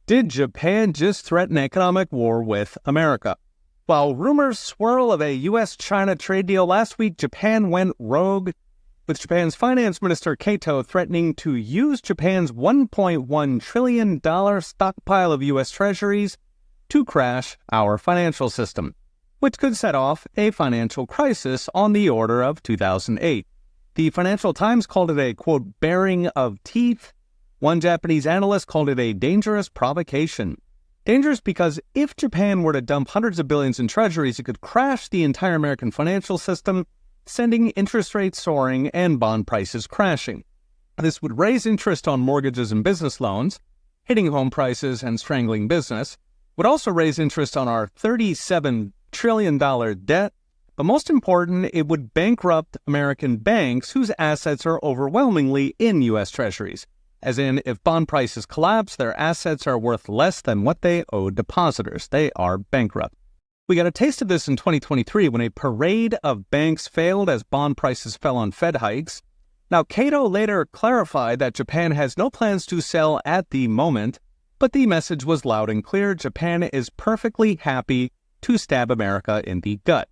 Did Japan just threaten economic war with America? While rumors swirl of a U.S.-China trade deal last week, Japan went rogue, with Japan's finance minister Kato threatening to use Japan's $1.1 trillion stockpile of U.S. treasuries to crash our financial system, which could set off a financial crisis on the order of 2008. The Financial Times called it a, quote, baring of teeth. One Japanese analyst called it a dangerous provocation. Dangerous because if Japan were to dump hundreds of billions in treasuries, it could crash the entire American financial system, sending interest rates soaring and bond prices crashing. This would raise interest on mortgages and business loans, hitting home prices and strangling business, would also raise interest on our $37 trillion debt, but most important, it would bankrupt American banks whose assets are overwhelmingly in U.S. treasuries. As in, if bond prices collapse, their assets are worth less than what they owe depositors. They are bankrupt. We got a taste of this in 2023 when a parade of banks failed as bond prices fell on Fed hikes. Now, Kato later clarified that Japan has no plans to sell at the moment, but the message was loud and clear. Japan is perfectly happy to stab America in the gut.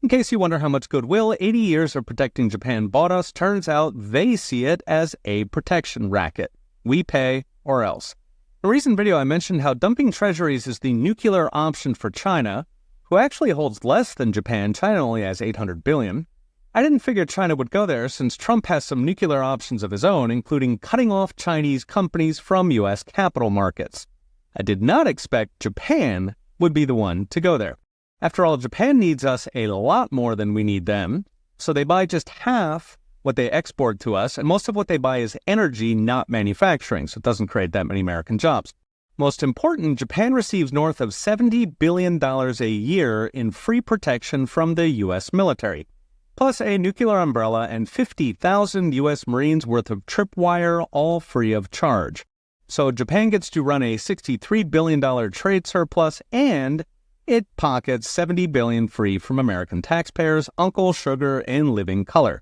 In case you wonder how much goodwill 80 years of protecting Japan bought us, turns out they see it as a protection racket. We pay or else. In a recent video, I mentioned how dumping treasuries is the nuclear option for China, who actually holds less than Japan. China only has $800 billion. I didn't figure China would go there since Trump has some nuclear options of his own, including cutting off Chinese companies from U.S. capital markets. I did not expect Japan would be the one to go there. After all, Japan needs us a lot more than we need them, so they buy just half what they export to us, and most of what they buy is energy, not manufacturing, so it doesn't create that many American jobs. Most important, Japan receives north of $70 billion a year in free protection from the U.S. military, plus a nuclear umbrella and 50,000 U.S. Marines worth of tripwire, all free of charge. So Japan gets to run a $63 billion trade surplus, and it pockets $70 billion free from American taxpayers, Uncle Sugar in living color.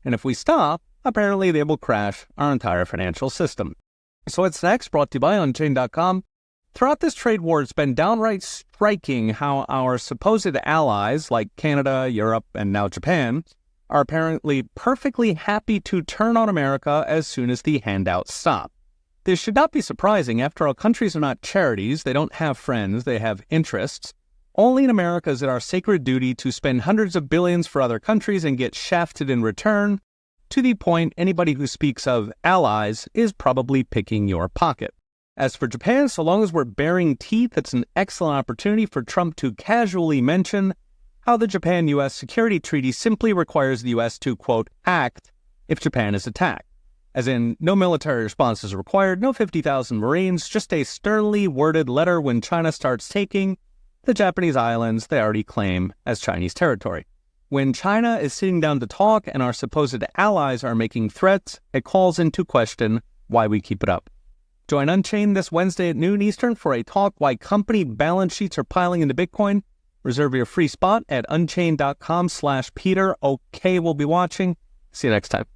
And if we stop, apparently they will crash our entire financial system. So what's next? Brought to you by Unchained.com. Throughout this trade war, it's been downright striking how our supposed allies, like Canada, Europe, and now Japan, are apparently perfectly happy to turn on America as soon as the handouts stop. This should not be surprising. After all, countries are not charities. They don't have friends. They have interests. Only in America is it our sacred duty to spend hundreds of billions for other countries and get shafted in return, to the point anybody who speaks of allies is probably picking your pocket. As for Japan, so long as we're baring teeth, it's an excellent opportunity for Trump to casually mention how the Japan-U.S. Security Treaty simply requires the U.S. to, quote, act if Japan is attacked. As in, no military response is required, no 50,000 Marines, just a sternly worded letter when China starts taking the Japanese islands they already claim as Chinese territory. When China is sitting down to talk and our supposed allies are making threats, it calls into question why we keep it up. Join Unchained this Wednesday at noon Eastern for a talk why company balance sheets are piling into Bitcoin. Reserve your free spot at unchained.com/Peter. Okay, we'll be watching. See you next time.